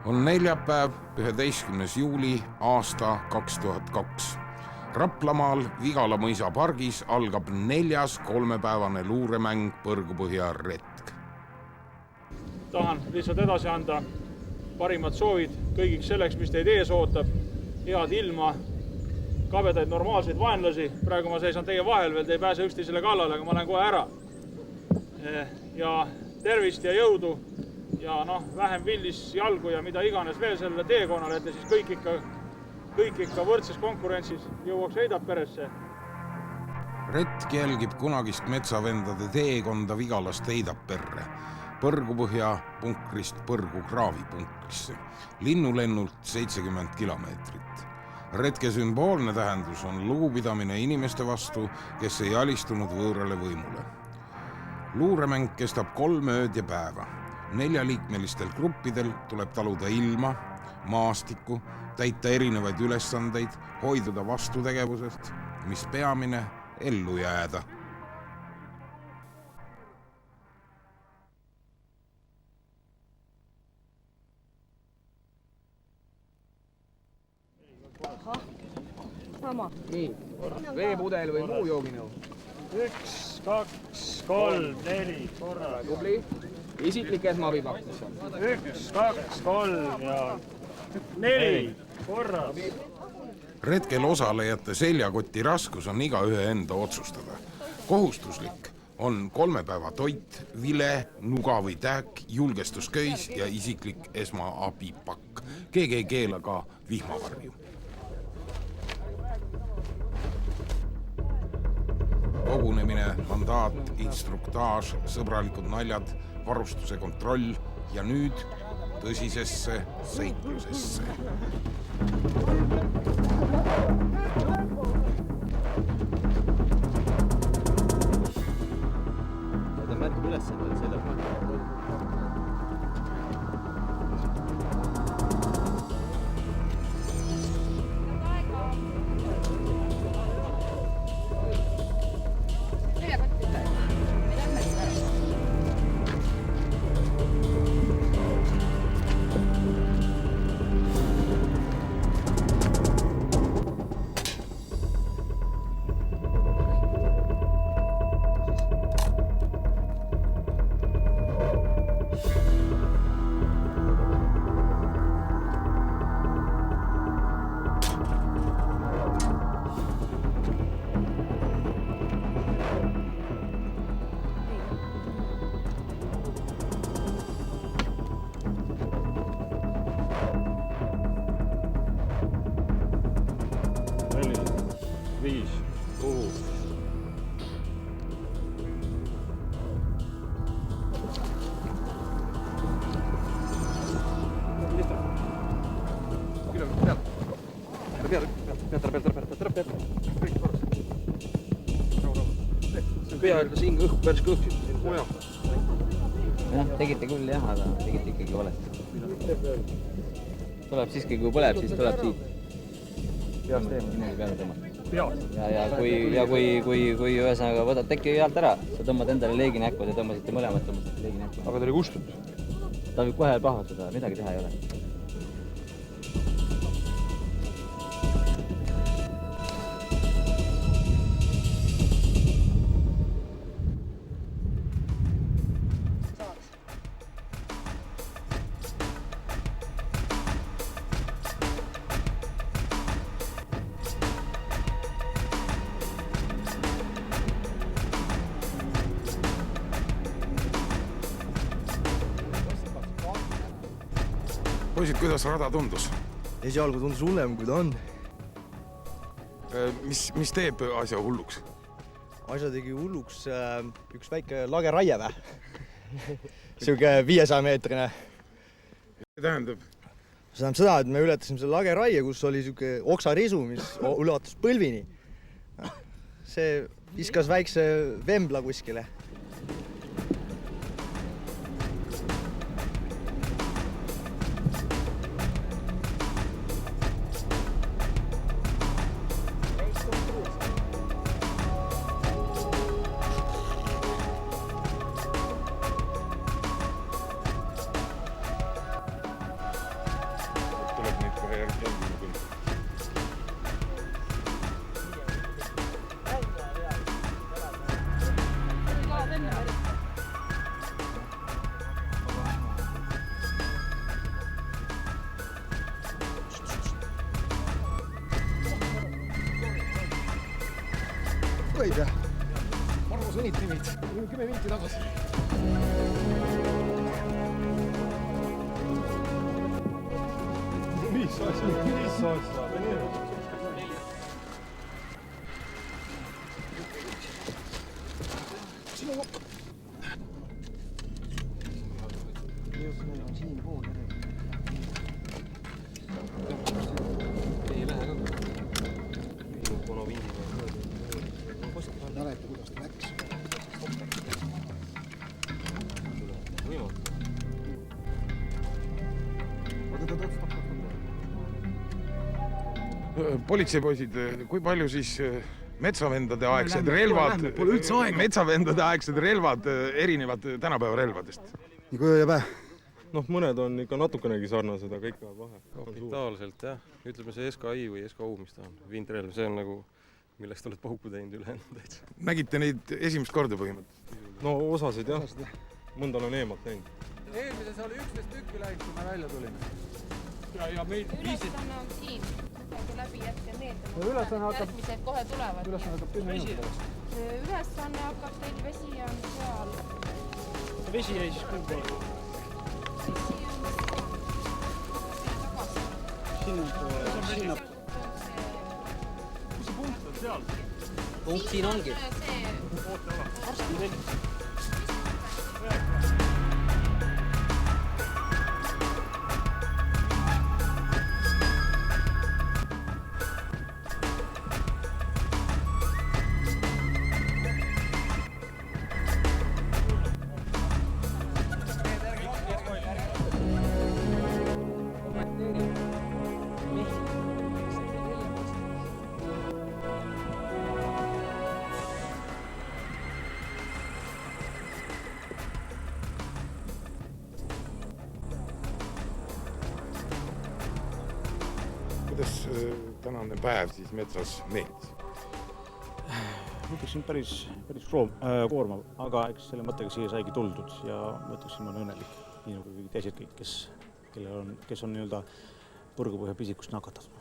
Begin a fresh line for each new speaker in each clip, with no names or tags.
On neljapäev, 11. juuli aasta 2002. Raplamaal Vigala mõisa pargis algab 4. kolmepäevane luuremäng Põrgupõhja retk.
Tahan lihtsalt edasi anda parimad soovid kõigiks selleks, mis teid ees ootab. Head ilma, kabedaid normaalseid vaenlasi. Praegu ma seisan teie vahel veel, te ei pääse üksteisele kallale, aga ma lähen kohe ära. Ja tervist ja jõudu ja vähem villis jalgu ja mida iganes veel selle teekonnal, et siis kõik ikka võrdses konkurentsis jõuaks Heidapperesse.
Retk jälgib kunagist metsavendade teekonda Vigalast Heidapperre, Põrgupõhja punkrist Põrgukraavi punkrisse, linnulennult 70 kilomeetrit. Retke sümboolne tähendus on lugupidamine inimeste vastu, kes ei alistunud võõrale võimule. Luuremäng kestab 3 ööd ja päeva. 4-liikmelistel gruppidel tuleb taluda ilma, maastikku, täita erinevaid ülesandeid, hoiduda vastutegevusest, mis peamine ellu jääda.
Sama.
Nii, veepudel või muu jooginõu?
1, 2, 3, 4 korra.
Tubli. Isiklik esmaabipakkus.
1, 2, 3 ja 4 korra.
Retkel osalejate seljakoti raskus on igaühe enda otsustada. Kohustuslik on 3 päeva toit, vile, nuga või tähk, julgestusköis ja isiklik esmaabipakk. Keegi ei keela ka vihmavarju. Kogunemine, mandaat, instruktaaž, sõbralikud naljad, varustuse kontroll ja nüüd tõsisesse seiklusesse.
Ta märkab ülesandele selle mõttes.
Peaaegu siin õhk päris kõhksid.
Tegite küll jah, aga tegite ikkagi valesti. Tuleb siiski, kui põleb, siis tuleb siit. Peast teema. Niimoodi peale tõmmata. Ja kui ühesõnaga võtad teki pealt ära, sa tõmbad endale leegi näkku, te tõmbasite mõlemad leegi näkku.
Aga ta oli kustut?
Ta võib kohe pahvatada, midagi teha ei ole.
Poisid, kuidas rada tundus?
Esialgu tundus hullem, kui ta on.
Mis teeb asja hulluks?
Asja tegi hulluks üks väike lageraievä. Siuke 500-meetrine.
Tähendab?
See tähendab seda, et me ületasime selle lageraie, kus oli siuke oksarisu, mis ulatus põlvini. See viskas väikse vembla kuskile.
tagajärg jälgima küll.
Õige. Margo sõniti meid 10 minti tagasi. Mis asja? Sinu lokk. Siin pool järgi.
Ei lähe ka. Kono vindi.
Mäleta, kuidas ta läks.
Politseipoisid, kui palju siis metsavendade aegsed relvad, metsavendade aegsed relvad erinevad tänapäeva relvadest?
Nagu öö ja päev.
Noh, mõned on ikka natukenegi sarnased, aga ikka vahe.
Kapitaalselt jah, ütleme see SKI või SKU, mis ta on, vindrelv, see on nagu, millest oled pauku teinud ülejäänud täitsa.
Nägite neid esimest korda põhimõtteliselt?
No osasid jah, mõnda olen eemalt näinud.
Eelmises oli 11 tükki läinud, kui me välja tulime.
Ja meil
Ülesanne on siin, nagu läbi jätke meelde.
Ülesanne hakkab...
Järgmised kohe tulevad.
Ülesanne hakkab 10 minutit pärast.
Ülesanne hakkab teil, vesi on seal.
vesi jäi siis kuhu poole?
Vesi on tagasi.
Sinna. Kus see punkt on seal?
Punkt siin ongi.
Varsti tellis.
Kuidas tänane päev siis metsas meeldis?
Ma ütleksin päris koormav, aga eks selle mõttega siia saigi tuldud ja ma ütleksin, ma olen õnnelik, nii nagu kõik teised kõik, kes on nii-öelda põrgupõhja pisikust nakatatud.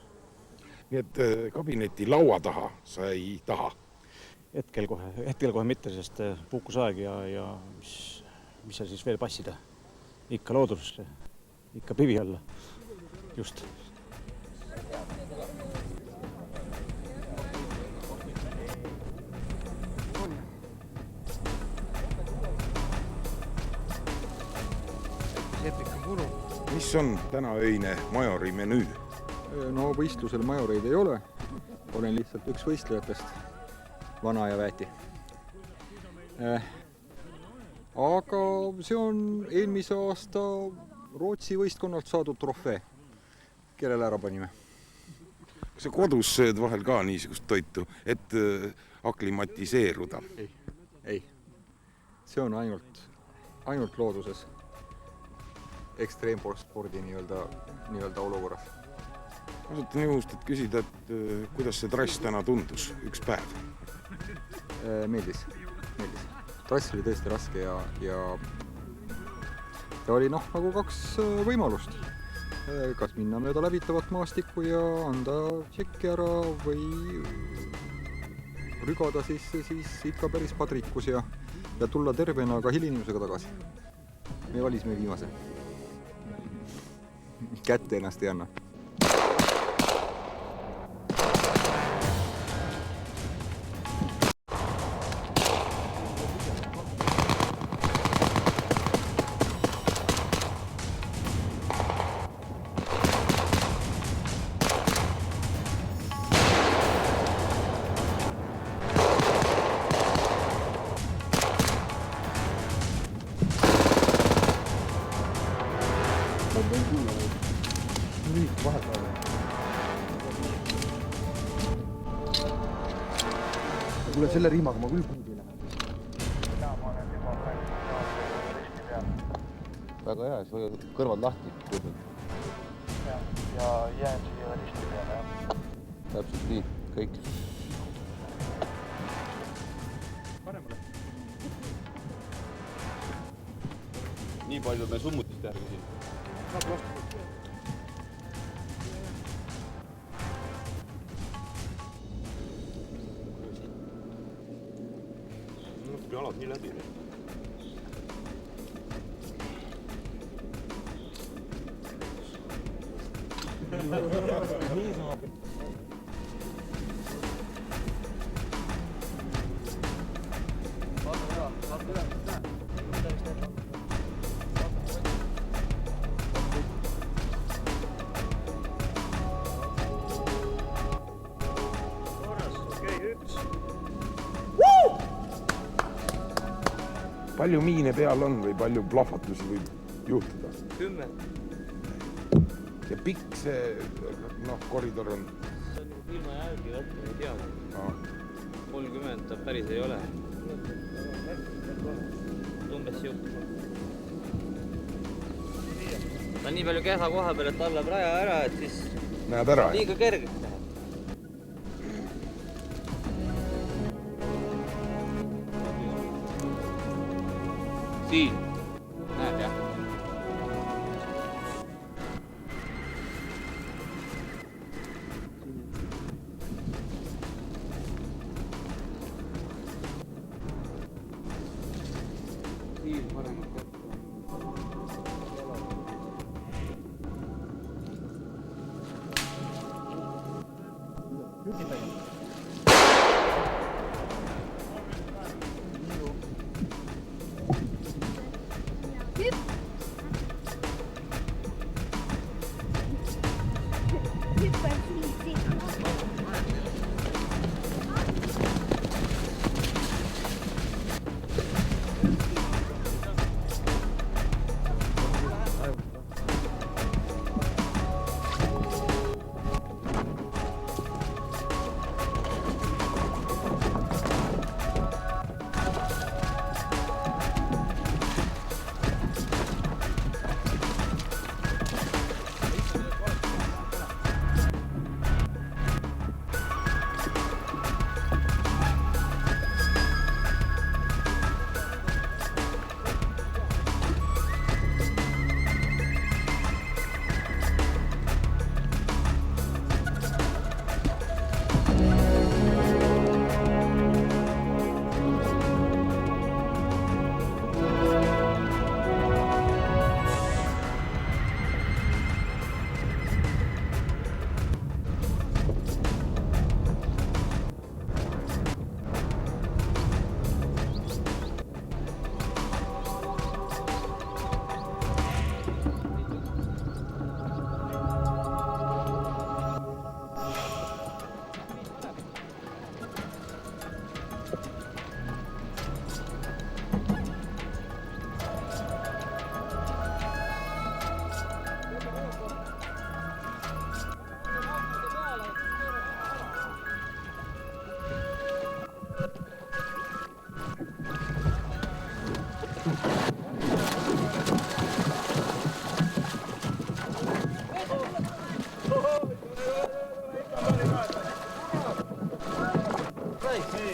Nii et kabineti laua taha sa ei taha?
Hetkel kohe mitte, sest puhkusaeg ja mis seal siis veel passida. Ikka loodusesse, ikka pivi alla, just.
Mis on tänaöine majori menüü?
No võistlusel majoreid ei ole. Olen lihtsalt üks võistlejatest, vana ja väeti. Aga see on eelmise aasta Rootsi võistkonnalt saadud trofee, kellele ära panime.
Kas sa kodus sööd vahel ka niisugust toitu, et aklimatiseeruda?
Ei. See on ainult looduses. Ekstreemspordi nii-öelda olukorras.
Kasutan juhust, et küsida, et kuidas see trass täna tundus, üks päev?
Meeldis. Trass oli tõesti raske ja oli nagu kaks võimalust. Kas minna mööda läbitavat maastikku ja anda tšekki ära või rügada siis ikka päris padrikus ja tulla tervena, aga hilinemisega tagasi. Me valisime viimase. Kätte ennast ei anna.
Kuule, selle riimaga ma küll kuhugi lähen.
Väga hea, siis hoiad kõrvad lahti.
ja jään siia risti peale, jah.
Täpselt nii, kõik.
Paremale.
Nii palju me summutist järgi siin.
Saab lastud.
Jalad nii läbi.
Nii saab.
Palju miine peal on või palju plahvatusi võib juhtuda?
10.
Ja pikk see koridor on?
See on ilma järgi võtta, ei tea. 30 ta päris ei ole. Umbes juhtu. Ta on nii palju kehva koha peal, et allab raja ära, et siis
näed ära,
liiga kergeks läheb. Siin. Näed, jah. Siin paremat kohta.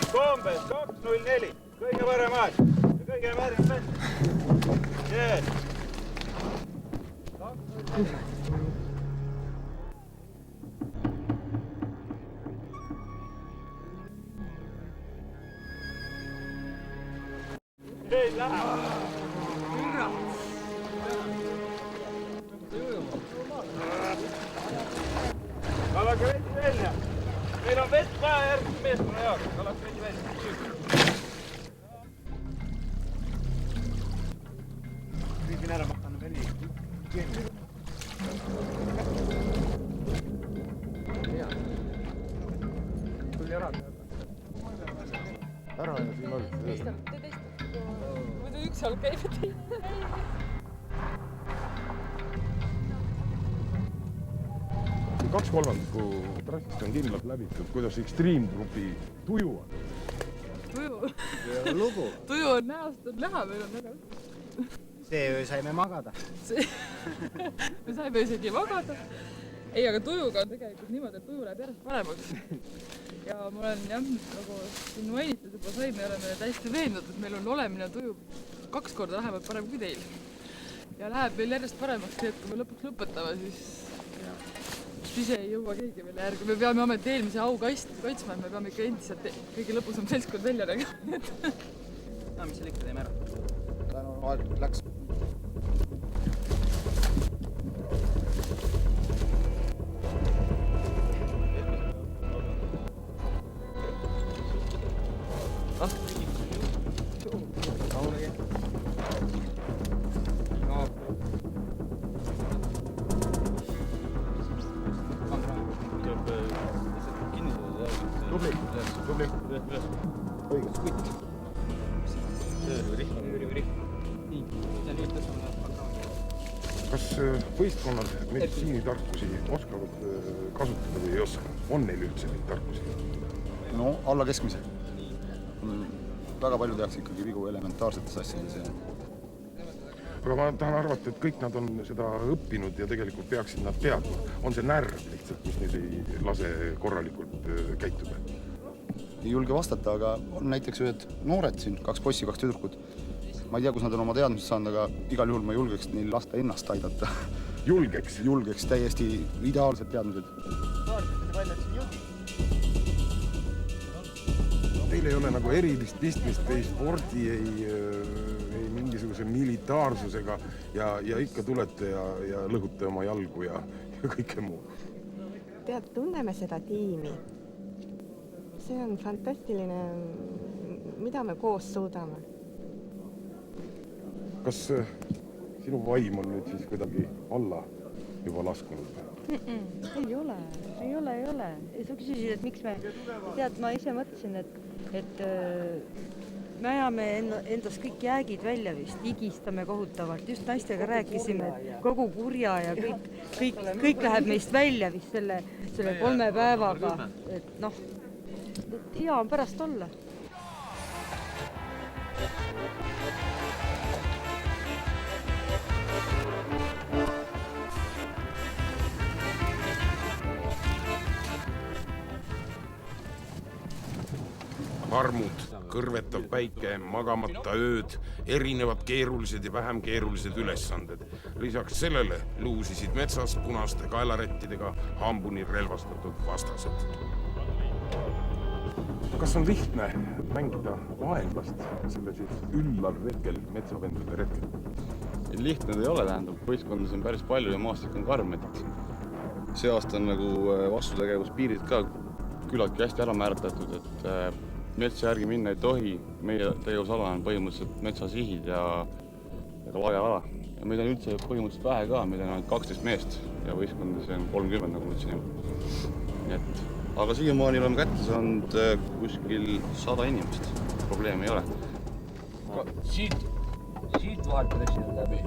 Kombes 204, kõige parem aeg ja kõige värim vend. Yes. Ei lähe. Kalake veidi välja. Meil on vett vaja järgmise meeskonna jaoks. Kalake veidi välja. Viipin ära, ma annan veli. Tuli ära.
Ära ja siin on.
Muidu üks jalg käib, et ei.
2/3 trassist on kindlalt läbitud, kuidas Extreme-grupi tuju on?
Tuju?
Lugu.
Tuju on näost, on näha, meil on väga.
see öö saime magada.
Me saime isegi magada. Ei, aga tujuga on tegelikult niimoodi, et tuju läheb järjest paremaks. Ja ma olen jah, nagu siin mainitud juba sai, me oleme täiesti veennud, et meil on olemine tuju 2 korda vähemalt parem kui teil. Ja läheb meil järjest paremaks, nii et kui me lõpuks lõpetame, siis ei jõua keegi meile järgi. Me peame ometi eelmise au kaitsma, et me peame ikka endiselt kõige lõpusam seltskond välja nägema.
Mis seal ikka teeme ära? Aeg läks.
Tubli. Õige. Kas võistkonnad meditsiinitarkusi oskavad kasutada või ei oska? On neil üldse neid tarkusi?
No alla keskmise. Väga palju tehakse ikkagi vigu elementaarsetes asjades.
Aga ma tahan arvata, et kõik nad on seda õppinud ja tegelikult peaksid nad teadma. On see närv lihtsalt, mis neid ei lase korralikult käituda?
Ei julge vastata, aga on näiteks ühed noored siin, 2 poissi, 2 tüdrukut. Ma ei tea, kus nad on oma teadmised saanud, aga igal juhul ma julgeks neil lasta ennast aidata.
Julgeks?
Julgeks, täiesti ideaalsed teadmised.
Teil ei ole nagu erilist pistmist ei spordi, ei mingisuguse militaarsusega ja ikka tulete ja lõhute oma jalgu ja kõike muu.
Tead, tunneme seda tiimi. See on fantastiline, mida me koos suudame.
Kas sinu vaim on nüüd siis kuidagi alla juba laskunud?
Ei ole. Sa küsisid, et miks me... Tead, ma ise mõtlesin, et me ajame endast kõik jäägid välja vist, igistame kohutavalt. Just naistega rääkisime, et kogu kurja ja kõik läheb meist välja vist selle 3 päevaga. Et noh, hea on pärast olla.
Armud, kõrvetav päike, magamata ööd, erinevad keerulised ja vähem keerulised ülesanded. Lisaks sellele luusisid metsas punaste kaelarettidega hambuni relvastatud vastased. Kas on lihtne mängida vaenlast sellises üllal retkel, metsavendade retkel?
Lihtne ei ole, tähendab. Võistkondas on päris palju ja maastik on karm. See aasta on nagu vastutegevuspiirid ka küllaltki hästi ära määratletud, et metsa järgi minna ei tohi. Meie tegevusala on põhimõtteliselt metsasihid ja ka laiaala. Ja meid on üldse põhimõtteliselt vähe ka, meid on ainult 12 meest ja võistkondades on 30, nagu ütlesin. Aga siiamaani oleme kätte saanud kuskil 100 inimest. Probleemi ei ole.
Siit vahetades siin läbi.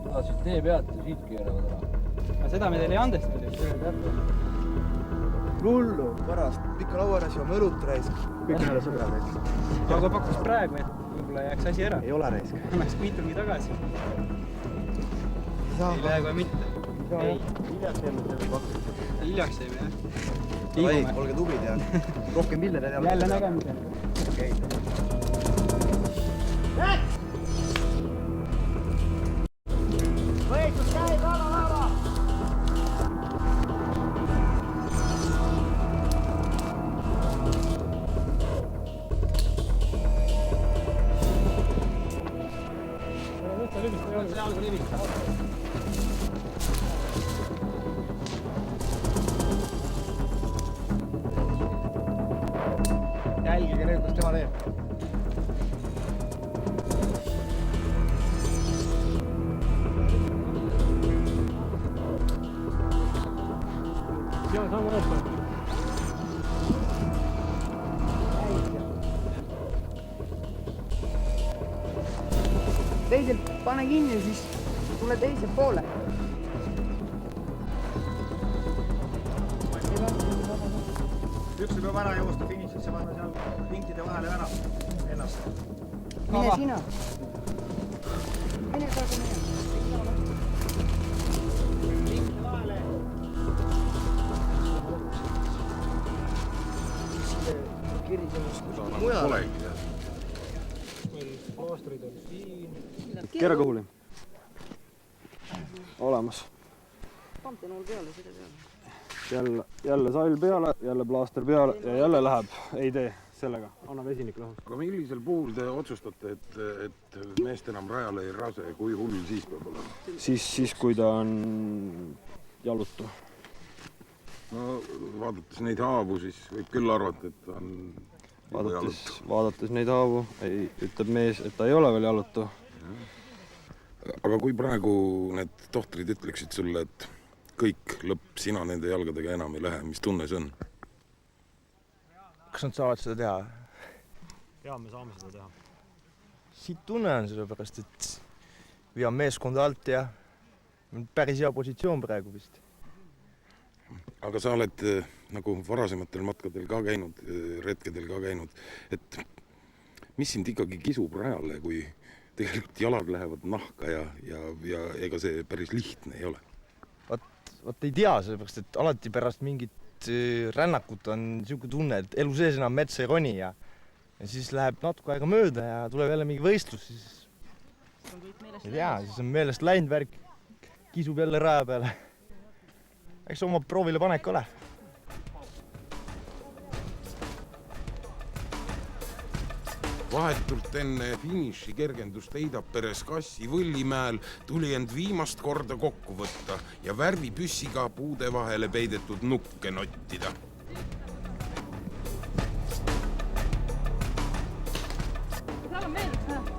Tulad siit tee pealt ja siit keeravad ära.
Seda me teile ei andesta. Lullu, pärast pikka lauaras ja mõrut raisk. Kõik on jälle sõbrad raisk. Aga pakkus praegu, et võib-olla jääks asi ära. Ei ole raisk. Annaks kuitungi tagasi. Ei lähe kohe mitte. Ei. Hiljaks jälle selle pakkus. Hiljaks jäime, jah. Olge tublid ja rohkem pille. Jälle nägemisel. Okei. Võitlus käib, lava! Jälgige nüüd, kus tema teeb.
Seal saame lõppu.
Teiselt pane kinni, siis tule teise poole.
Üks peab ära joosta finišisse, panna seal lintide vahele ära ennast.
Mine sina.
Kera kõhuli. Olemas.
Panti nool peale, seda peale.
Jälle sail peale, jälle plaaster peale ja jälle läheb. Ei tee sellega. Anna vesinik lõhus.
Aga millisel puhul te otsustate, et meest enam rajale ei rase, kui hull siis peab olema?
Siis kui ta on jalutu.
No vaadates neid haavu, siis võib küll arvata, et on
Vaadates neid haavu, ütleb mees, et ta ei ole veel jalutu.
Aga kui praegu need tohtrid ütleksid sulle, et kõik lõpp, sina nende jalgadega enam ei lähe, mis tunne see on?
Kas nad saavad seda teha?
Jaa, me saame seda teha.
Siit tunne on sellepärast, et vean meeskonda alt ja päris hea positsioon praegu vist.
Aga sa oled nagu varasematel matkadel ka käinud, retkedel ka käinud, et mis sind ikkagi kisub rajale, kui tegelikult jalad lähevad nahka ja ega see päris lihtne ei ole?
Vaat ei tea, sellepärast, et alati pärast mingit rännakut on niisugune tunne, et elu sees enam metsa ei roni ja siis läheb natuke aega mööda ja tuleb jälle mingi võistlus, siis ei tea, siis on meelest läinud värk, kisub jälle raja peale. Eks oma proovile panek ole.
Vahetult enne finiši kergendust Eidaperes Kassi Võllimäel tuli end viimast korda kokku võtta ja värvipüssiga puude vahele peidetud nukke nottida.
Seal on veel üks näha.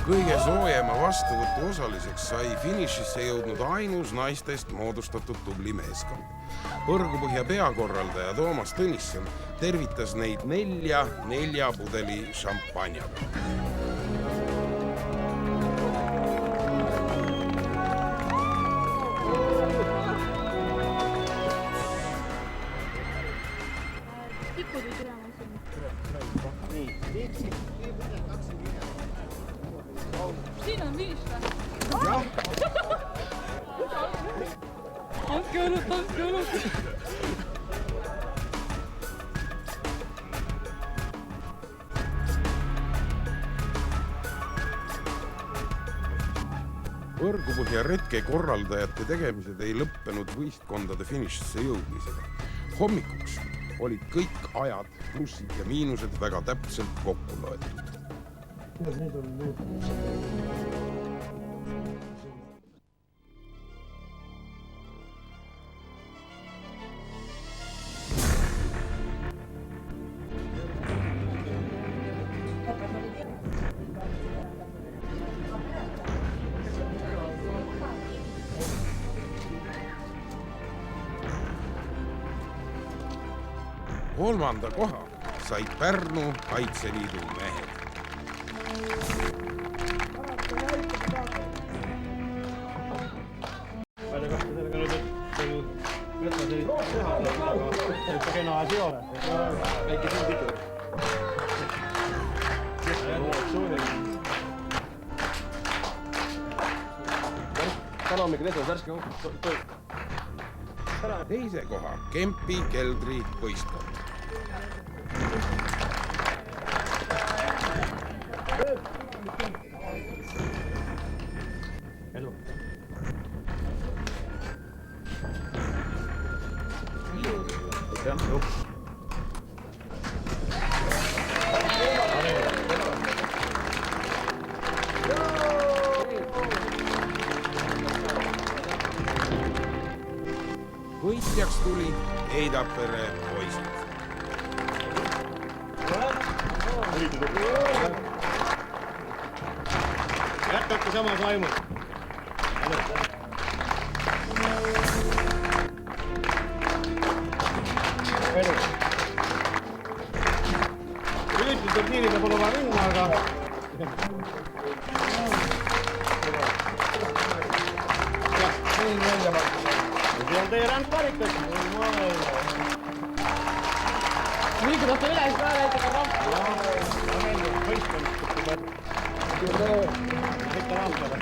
Kõige soojema vastuvõtu osaliseks sai finišisse jõudnud ainus naistest moodustatud tubli meeskond. Põrgupõhja peakorraldaja Toomas Tõnisson tervitas neid nelja pudeli šampanjaga.
Siin on viis või? Andke õlut.
Põrgupõhja retke korraldajate tegemised ei lõppenud võistkondade finišisse jõudmisega. Hommikuks olid kõik ajad, plussid ja miinused väga täpselt kokku loetud. Kolmanda koha said Pärnu Kaitseliidu mehed.
Ma ei tea, kas te sellega nüüd, et metsa sellist teha, aga kena asi ei ole. Väike siin tikku.
Tänahommikul esimene värske õhk.
Teise koha Kempi Keldri võistkond.
Edu.
Võitjaks tuli Eidapere poisid.
Jätkake samas vaimus. Edu. Muidu turniiride pole vaja minna, aga see on teie rändparikas.
Liigutate üles ka näitega rampi.
Võistkond. Võtta raamdele.